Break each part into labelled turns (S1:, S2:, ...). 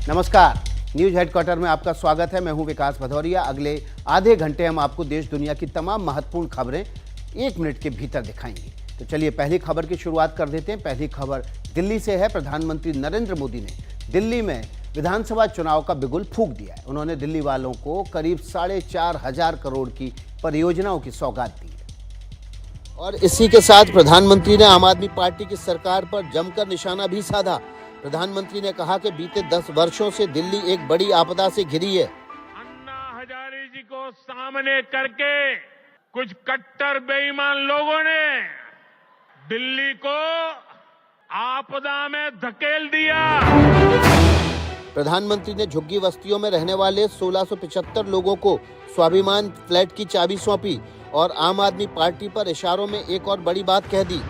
S1: नमस्कार, news headquarter में आपका स्वागत है। मैं हूं विकास भदौरिया। अगले आधे घंटे हम आपको देश दुनिया की तमाम महत्वपूर्ण खबरें 1 मिनट के भीतर दिखाएंगे। तो चलिए पहली खबर की शुरुआत कर देते हैं। पहली खबर दिल्ली से है। प्रधानमंत्री नरेंद्र मोदी ने दिल्ली में विधानसभा चुनाव का बिगुल फूंक दिया है। उन्होंने दिल्ली वालों को करीब 4,500 करोड़ की परियोजनाओं की सौगात दी है। और इसी के साथ प्रधानमंत्री ने आम आदमी पार्टी की सरकार पर जमकर निशाना भी साधा। प्रधानमंत्री ने कहा कि बीते 10 वर्षों से दिल्ली एक बड़ी आपदा से घिरी है।
S2: अन्ना हजारे जी को सामने करके कुछ कट्टर बेईमान लोगों ने दिल्ली को आपदा में धकेल दिया।
S1: प्रधानमंत्री ने झुग्गी बस्तियों में रहने वाले 1675 लोगों को स्वाभिमान फ्लैट की चाबी सौंपी और आम आदमी पार्टी पर इशारों में एक और बड़ी बात कह दी।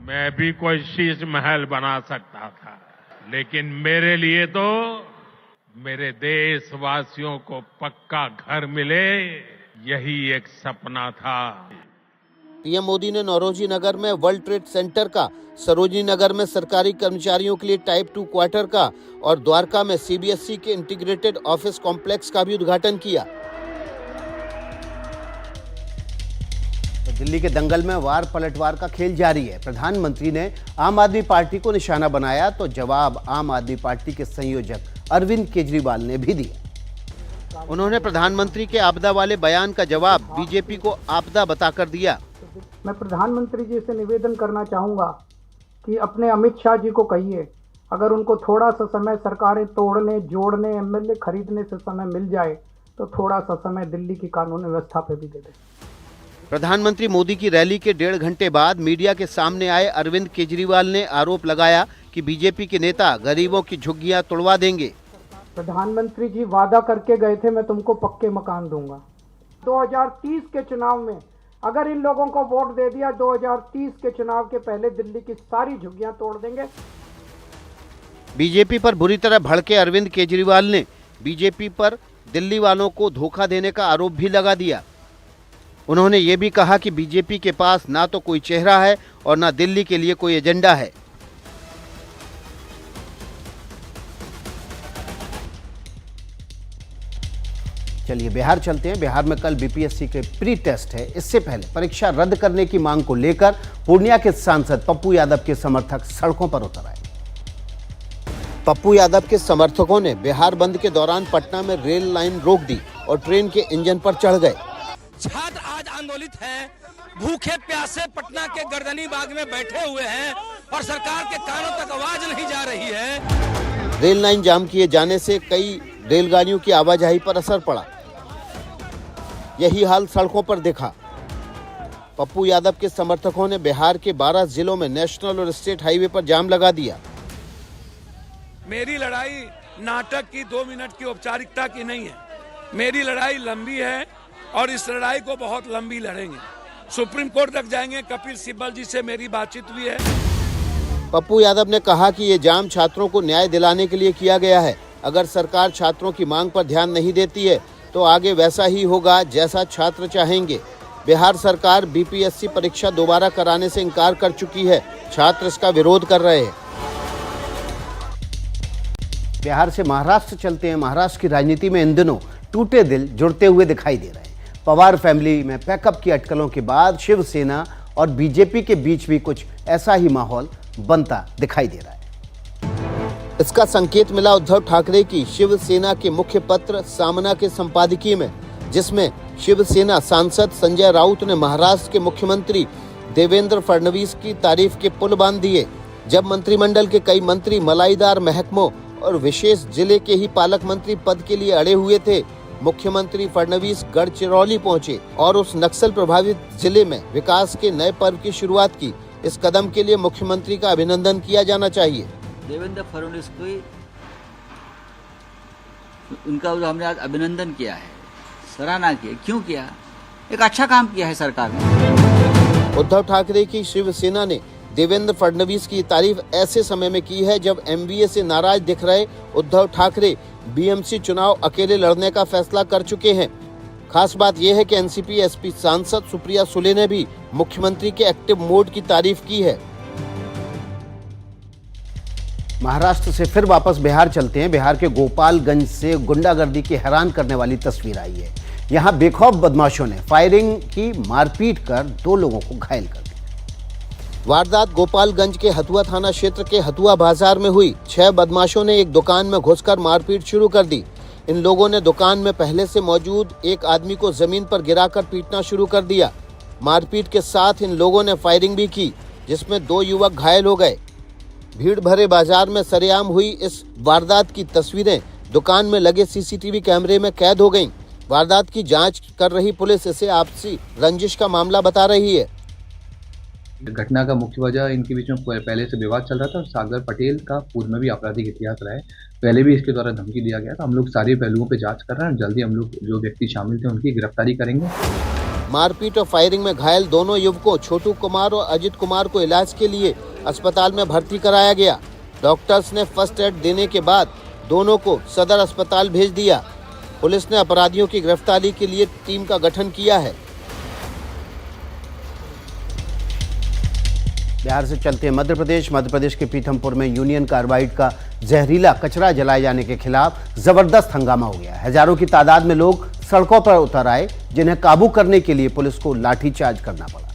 S2: मैं भी कोई शीश महल बना सकता था, लेकिन मेरे लिए तो मेरे देशवासियों को पक्का घर मिले, यही एक सपना था।
S1: पीएम मोदी ने नौरोजी नगर में वर्ल्ड ट्रेड सेंटर का, सरोजनी नगर में सरकारी कर्मचारियों के लिए टाइप 2 क्वार्टर का और द्वारका में सीबीएसई के इंटीग्रेटेड ऑफिस कॉम्प्लेक्स का भी उद्घाटन किया। तो दिल्ली के दंगल में वार पलटवार का खेल जारी है। प्रधानमंत्री ने आम आदमी पार्टी को निशाना बनाया तो जवाब आम आदमी पार्टी के संयोजक अरविंद केजरीवाल ने भी दिया। उन्होंने प्रधानमंत्री के आपदा वाले बयान का जवाब बीजेपी को आपदा बताकर दिया।
S3: मैं प्रधानमंत्री जी से निवेदन करना चाहूँगा कि अपने अमित शाह जी को कहिए, अगर उनको थोड़ा सा समय सरकारें तोड़ने, जोड़ने, एमएलए खरीदने से समय मिल जाए तो थोड़ा सा समय दिल्ली की कानून व्यवस्था पे भी दे दें।
S1: प्रधानमंत्री मोदी की रैली के 1.5 घंटे बाद मीडिया के सामने आए अरविंद केजरीवाल ने आरोप लगाया कि बीजेपी के नेता गरीबों की झुग्गियां तोड़वा देंगे।
S3: प्रधानमंत्री जी वादा करके गए थे, मैं तुमको पक्के मकान दूंगा। 2030 के चुनाव में अगर इन लोगों को वोट दे दिया, 2030 के चुनाव के पहले दिल्ली की सारी झुग्गियां तोड़ देंगे।
S1: बीजेपी पर बुरी तरह भड़के अरविंद केजरीवाल ने बीजेपी पर दिल्ली वालों को धोखा देने का आरोप भी लगा दिया। उन्होंने ये भी कहा कि बीजेपी के पास ना तो कोई चेहरा है और ना दिल्ली के लिए कोई एजेंडा है। चलिए बिहार चलते हैं। बिहार में कल बीपीएससी के प्री टेस्ट है। इससे पहले परीक्षा रद्द करने की मांग को लेकर पूर्णिया के सांसद पप्पू यादव के समर्थक सड़कों पर उतर आए। पप्पू यादव के समर्थकों ने बिहार बंद के दौरान पटना में रेल लाइन रोक दी और ट्रेन के इंजन पर चढ़ गए।
S4: छात्र आज आंदोलित हैं, भूखे प्यासे पटना के गर्दनी बाग में बैठे हुए हैं और सरकार के कानों तक आवाज नहीं जा रही है।
S1: रेल लाइन जाम किए जाने से कई रेलगाड़ियों की आवाजाही पर असर पड़ा। यही हाल सड़कों पर देखा। पप्पू यादव के समर्थकों ने बिहार के 12 जिलों में नेशनल और स्टेट हाईवे पर जाम लगा दिया।
S4: मेरी लड़ाई नाटक की 2 मिनट की औपचारिकता की नहीं है। मेरी लड़ाई लंबी है और इस लड़ाई को बहुत लंबी लड़ेंगे। सुप्रीम कोर्ट तक जाएंगे। कपिल सिब्बल जी से मेरी बातचीत हुई है।
S1: पप्पू यादव ने कहा कि ये जाम छात्रों को न्याय दिलाने के लिए किया गया है। अगर सरकार छात्रों की मांग पर ध्यान नहीं देती है तो आगे वैसा ही होगा जैसा छात्र चाहेंगे। बिहार सरकार बीपीएससी परीक्षा दोबारा कराने से इनकार कर चुकी है। छात्र इसका विरोध कर रहे हैं। बिहार से महाराष्ट्र चलते हैं। महाराष्ट्र की राजनीति में इन दिनों टूटे दिल जुड़ते हुए दिखाई दे रहे हैं। पवार फैमिली में पैकअप की अटकलों के बाद शिवसेना और बीजेपी के बीच भी कुछ ऐसा ही माहौल बनता दिखाई दे रहा है। इसका संकेत मिला उद्धव ठाकरे की शिवसेना के मुख्य पत्र सामना के संपादकीय में, जिसमें शिवसेना सांसद संजय राउत ने महाराष्ट्र के मुख्यमंत्री देवेंद्र फडणवीस की तारीफ के पुल बांध दिए। जब मंत्रिमंडल के कई मंत्री मलाईदार महकमों और विशेष जिले के ही पालक मंत्री पद के लिए अड़े हुए थे, मुख्यमंत्री फडणवीस गढ़चिरौली पहुंचे और उस नक्सल प्रभावित जिले में विकास के नए पर्व की शुरुआत की। इस कदम के लिए मुख्यमंत्री का अभिनंदन किया जाना चाहिए।
S5: देवेंद्र फडणवीस को उनका हमने आज अभिनंदन किया है, सराहना की। क्यों किया? एक अच्छा काम किया है सरकार ने।
S1: उद्धव ठाकरे की शिवसेना ने देवेंद्र फडणवीस की तारीफ ऐसे समय में की है जब एमबीए से नाराज दिख रहे उद्धव ठाकरे बीएमसी चुनाव अकेले लड़ने का फैसला कर चुके हैं। खास बात यह है कि एनसीपी एसपी सांसद सुप्रिया सुले ने भी मुख्यमंत्री के एक्टिव मोड की तारीफ की है। महाराष्ट्र से फिर वापस बिहार चलते हैं। बिहार के गोपालगंज से गुंडागर्दी की हैरान करने वाली तस्वीर आई है। यहां बेखौफ बदमाशों ने फायरिंग की, मारपीट कर 2 लोगों को घायल कर दिया। वारदात गोपालगंज के हथुआ थाना क्षेत्र के हथुआ बाजार में हुई। 6 बदमाशों ने एक दुकान में घुसकर मारपीट शुरू कर दी। इन लोगों ने दुकान में पहले से मौजूद एक आदमी को जमीन पर गिराकर पीटना शुरू कर दिया। मारपीट के साथ इन लोगों ने फायरिंग भी की, जिसमें 2 युवक घायल हो गए। भीड़ भरे बाजार में सरेआम हुई इस वारदात की तस्वीरें दुकान में लगे सीसीटीवी कैमरे में कैद हो गईं। वारदात की जांच कर रही पुलिस इसे आपसी रंजिश का मामला बता रही है।
S6: घटना का मुख्य वजह इनके बीच में पहले से विवाद चल रहा था और सागर पटेल का पूर्व में भी आपराधिक इतिहास रहा है। पहले भी इसके द्वारा धमकी दिया गया था। हम लोग सारे पहलुओं पे जांच कर रहे हैं। जल्दी हम लोग जो व्यक्ति शामिल थे उनकी गिरफ्तारी करेंगे।
S1: मारपीट और फायरिंग में घायल दोनों युवकों छोटू कुमार और अजित कुमार को इलाज के लिए अस्पताल में भर्ती कराया गया। डॉक्टर्स ने फर्स्ट एड देने के बाद दोनों को सदर अस्पताल भेज दिया। पुलिस ने अपराधियों की गिरफ्तारी के लिए टीम का गठन किया है। बिहार से चलते हैं मध्य प्रदेश के पीथमपुर में यूनियन कार्बाइड का जहरीला कचरा जलाए जाने के खिलाफ जबरदस्त हंगामा हो गया। हजारों की तादाद में लोग सड़कों पर उतर आए, जिन्हें काबू करने के लिए पुलिस को लाठीचार्ज करना पड़ा।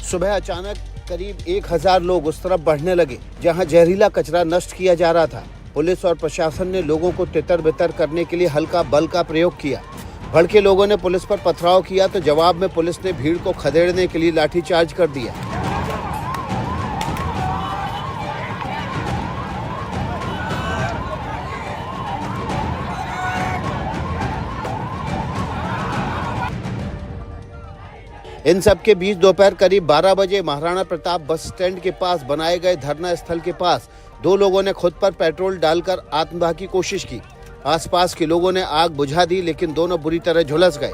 S1: सुबह अचानक करीब 1000 लोग उस तरफ बढ़ने लगे जहां जहरीला कचरा नष्ट किया जा रहा था। पुलिस और प्रशासन ने लोगों को तितर बितर करने के लिए हल्का बल का प्रयोग किया। भड़के लोगों ने पुलिस पर पथराव किया तो जवाब में पुलिस ने भीड़ को खदेड़ने के लिए लाठीचार्ज कर दिया। इन सब के बीच दोपहर करीब 12 बजे महाराणा प्रताप बस स्टैंड के पास बनाए गए धरना स्थल के पास 2 लोगों ने खुद पर पेट्रोल डालकर आत्मदाह की कोशिश की। आसपास के लोगों ने आग बुझा दी, लेकिन दोनों बुरी तरह झुलस गए।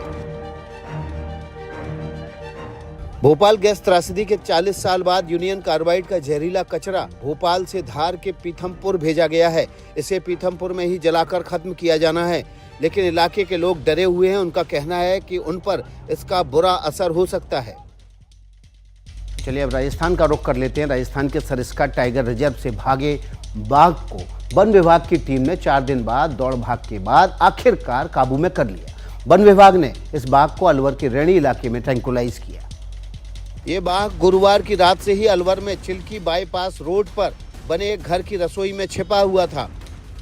S1: भोपाल गैस त्रासदी के 40 साल बाद यूनियन कार्बाइड का जहरीला कचरा भोपाल से धार के पीथमपुर भेजा गया है। इसे पीथमपुर में ही जलाकर खत्म किया जाना है, लेकिन इलाके के लोग डरे हुए हैं। उनका कहना है कि उन पर इसका बुरा असर हो सकता है। चलिए अब राजस्थान का रुख कर लेते हैं। राजस्थान के सरिस्का टाइगर रिजर्व से भागे बाघ को वन विभाग की टीम ने 4 दिन बाद दौड़ भाग के बाद आखिरकार काबू में कर लिया। वन विभाग ने इस बाघ को अलवर के रेणी इलाके में ट्रैंकुलाइज किया। ये बाघ गुरुवार की रात से ही अलवर में चिल्की बाईपास रोड पर बने एक घर की रसोई में छिपा हुआ था।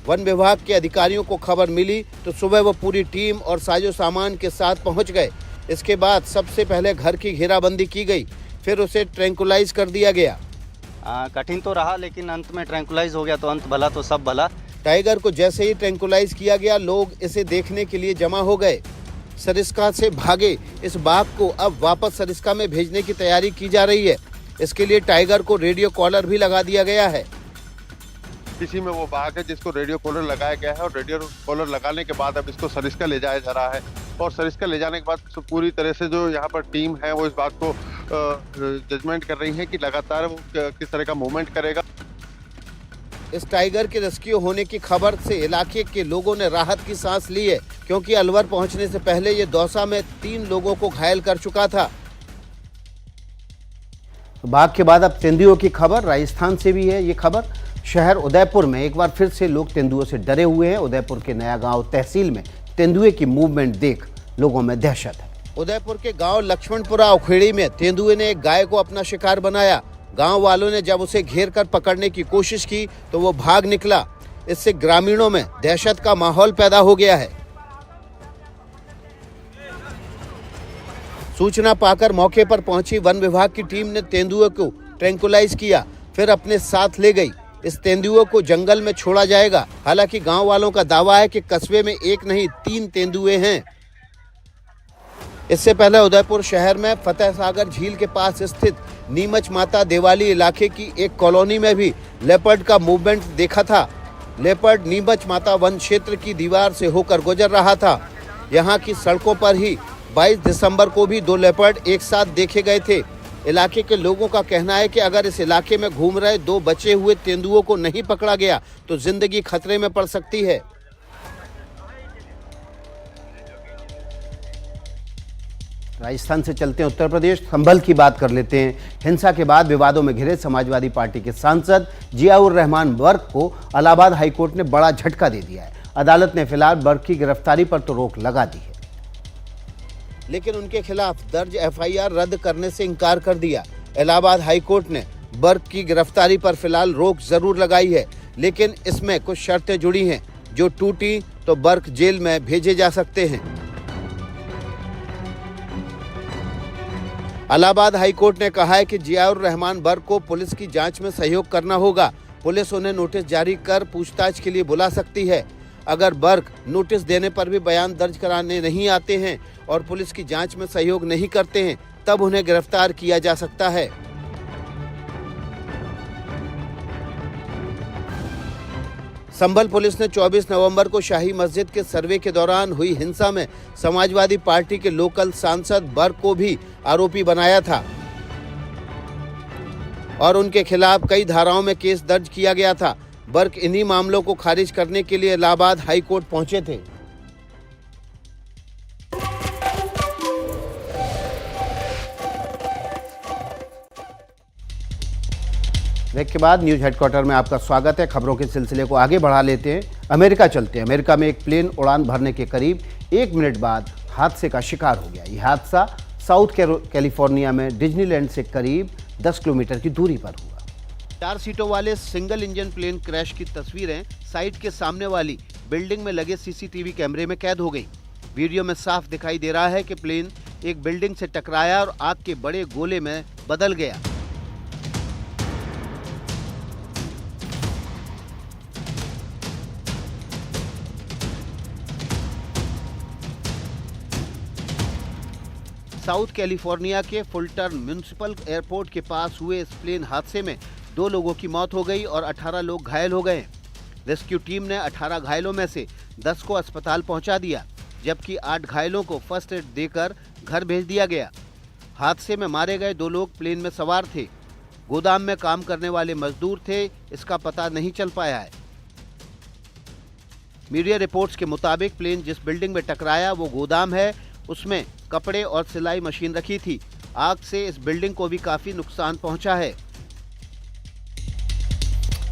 S1: वन विभाग के अधिकारियों को खबर मिली तो सुबह वो पूरी टीम और साजो सामान के साथ पहुंच गए। इसके बाद सबसे पहले घर की घेराबंदी की गई, फिर उसे ट्रैंकुलाइज कर दिया गया।
S7: कठिन तो रहा, लेकिन अंत में ट्रैंकुलाइज हो गया तो अंत भला तो सब भला।
S1: टाइगर को जैसे ही ट्रैंकुलाइज किया गया, लोग इसे देखने के लिए जमा हो गए। सरिस्का से भागे इस बाघ को अब वापस सरिस्का में भेजने की तैयारी की जा रही है। इसके लिए टाइगर को रेडियो कॉलर भी लगा दिया गया है।
S8: इसी में वो बाघ है जिसको रेडियो कॉलर लगाया गया है और रेडियो कॉलर लगाने के बाद अब इसको सरिस्का ले जाया जा रहा है। और सरिस्का ले जाने के बाद तो पूरी तरह से जो यहाँ पर टीम है वो इस बात को जजमेंट कर रही है कि लगातार वो किस तरह का मूवमेंट करेगा।
S1: इस टाइगर के रेस्क्यू होने की खबर से इलाके के लोगों ने राहत की सांस ली है, क्योंकि अलवर पहुंचने से पहले ये दौसा में 3 लोगों को घायल कर चुका था। बाघ के बाद अब तेंदुओं की खबर राजस्थान से भी है। ये खबर शहर उदयपुर में एक बार फिर से लोग तेंदुओं से डरे हुए हैं। उदयपुर के नया गांव तहसील में तेंदुए की मूवमेंट देख लोगों में दहशत है। उदयपुर के गांव लक्ष्मणपुरा उखेड़ी में तेंदुए ने एक गाय को अपना शिकार बनाया। गांव वालों ने जब उसे घेर कर पकड़ने की कोशिश की तो वो भाग निकला। इससे ग्रामीणों में दहशत का माहौल पैदा हो गया है। सूचना पाकर मौके पर पहुंची वन विभाग की टीम ने तेंदुए को ट्रैंकुलाइज किया, फिर अपने साथ ले गई। इस तेंदुए को जंगल में छोड़ा जाएगा। हालांकि गांव वालों का दावा है कि कस्बे में 1 नहीं 3 तेंदुए हैं। इससे पहले उदयपुर शहर में फतेह सागर झील के पास स्थित नीमच माता देवाली इलाके की एक कॉलोनी में भी लेपर्ड का मूवमेंट देखा था। लेपर्ड नीमच माता वन क्षेत्र की दीवार से होकर गुजर रहा था। यहाँ की सड़कों पर ही 22 दिसंबर को भी 2 लेपर्ड एक साथ देखे गए थे। इलाके के लोगों का कहना है कि अगर इस इलाके में घूम रहे 2 बचे हुए तेंदुओं को नहीं पकड़ा गया तो जिंदगी खतरे में पड़ सकती है। राजस्थान से चलते हैं उत्तर प्रदेश, संभल की बात कर लेते हैं। हिंसा के बाद विवादों में घिरे समाजवादी पार्टी के सांसद जियाउर रहमान बर्क को इलाहाबाद हाईकोर्ट ने बड़ा झटका दे दिया है। अदालत ने फिलहाल बर्क की गिरफ्तारी पर तो रोक लगा दी है, लेकिन उनके खिलाफ दर्ज एफआईआर रद्द करने से इनकार कर दिया। इलाहाबाद हाईकोर्ट ने बर्क की गिरफ्तारी पर फिलहाल रोक जरूर लगाई है, लेकिन इसमें कुछ शर्तें जुड़ी हैं, जो टूटी तो बर्क जेल में भेजे जा सकते हैं। इलाहाबाद हाईकोर्ट ने कहा है कि जियाउर रहमान बर्क को पुलिस की जांच में सहयोग करना होगा। पुलिस उन्हें नोटिस जारी कर पूछताछ के लिए बुला सकती है। अगर बर्क नोटिस देने पर भी बयान दर्ज कराने नहीं आते हैं और पुलिस की जांच में सहयोग नहीं करते हैं, तब उन्हें गिरफ्तार किया जा सकता है। संभल पुलिस ने 24 नवंबर को शाही मस्जिद के सर्वे के दौरान हुई हिंसा में समाजवादी पार्टी के लोकल सांसद बर्क को भी आरोपी बनाया था और उनके खिलाफ कई धाराओं में केस दर्ज किया गया था। बर्क इन्हीं मामलों को खारिज करने के लिए इलाहाबाद हाईकोर्ट पहुंचे थे। ब्रेक के बाद न्यूज हेडक्वार्टर में आपका स्वागत है। खबरों के सिलसिले को आगे बढ़ा लेते हैं। अमेरिका चलते हैं। अमेरिका में एक प्लेन उड़ान भरने के करीब 1 मिनट बाद हादसे का शिकार हो गया। यह हादसा साउथ कैलिफोर्निया में डिज्नीलैंड से करीब 10 किलोमीटर की दूरी पर हुआ। 4 सीटों वाले सिंगल इंजन प्लेन क्रैश की तस्वीरें साइट के सामने वाली बिल्डिंग में लगे सीसीटीवी कैमरे में कैद हो गई। वीडियो में साफ दिखाई दे रहा है कि प्लेन एक बिल्डिंग से टकराया और आग के बड़े गोले में बदल गया। साउथ कैलिफोर्निया के फुलटन म्युनिसिपल एयरपोर्ट के पास हुए इस प्लेन हादसे में 2 लोगों की मौत हो गई और 18 लोग घायल हो गए। रेस्क्यू टीम ने 18 घायलों में से 10 को अस्पताल पहुंचा दिया, जबकि 8 घायलों को फर्स्ट एड देकर घर भेज दिया गया। हादसे में मारे गए 2 लोग प्लेन में सवार थे। गोदाम में काम करने वाले मजदूर थे, इसका पता नहीं चल पाया है। मीडिया रिपोर्ट्स के मुताबिक प्लेन जिस बिल्डिंग में टकराया वो गोदाम है, उसमें कपड़े और सिलाई मशीन रखी थी। आग से इस बिल्डिंग को भी काफी नुकसान पहुंचा है।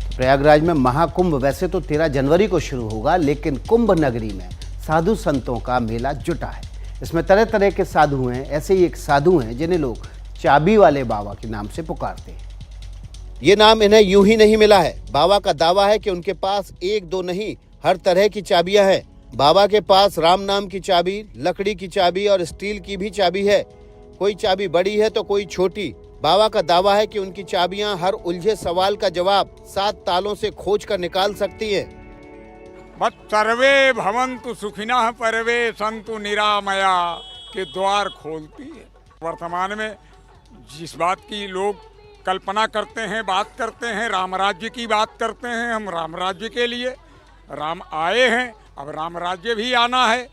S1: प्रयागराज में महाकुंभ वैसे तो 13 जनवरी को शुरू होगा, लेकिन कुंभ नगरी में साधु संतों का मेला जुटा है। इसमें तरह तरह के साधु हैं। ऐसे ही एक साधु हैं जिन्हें लोग चाबी वाले बाबा के नाम से पुकारते हैं। ये नाम इन्हें यूं ही नहीं मिला है। बाबा का दावा है कि उनके पास 1-2 नहीं, हर तरह की चाबियां हैं। बाबा के पास राम नाम की चाबी, लकड़ी की चाबी और स्टील की भी चाबी है। कोई चाबी बड़ी है तो कोई छोटी। बाबा का दावा है कि उनकी चाबियां हर उलझे सवाल का जवाब 7 तालों से खोज कर निकाल सकती हैं।
S9: बस सर्वे भवन्तु सुखिनः परवे संतु निरामया के द्वार खोलती है। वर्तमान में जिस बात की लोग कल्पना करते हैं, बात करते हैं, राम राज्य की बात करते हैं। हम राम राज्य के लिए राम आए हैं, अब राम राज्य भी आना है।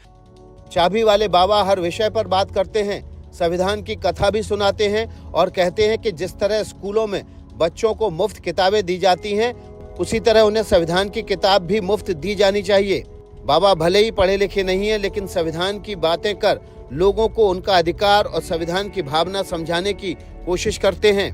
S1: चाबी वाले बाबा हर विषय पर बात करते हैं, संविधान की कथा भी सुनाते हैं और कहते हैं कि जिस तरह स्कूलों में बच्चों को मुफ्त किताबें दी जाती हैं, उसी तरह उन्हें संविधान की किताब भी मुफ्त दी जानी चाहिए। बाबा भले ही पढ़े लिखे नहीं हैं, लेकिन संविधान की बातें कर लोगों को उनका अधिकार और संविधान की भावना समझाने की कोशिश करते हैं।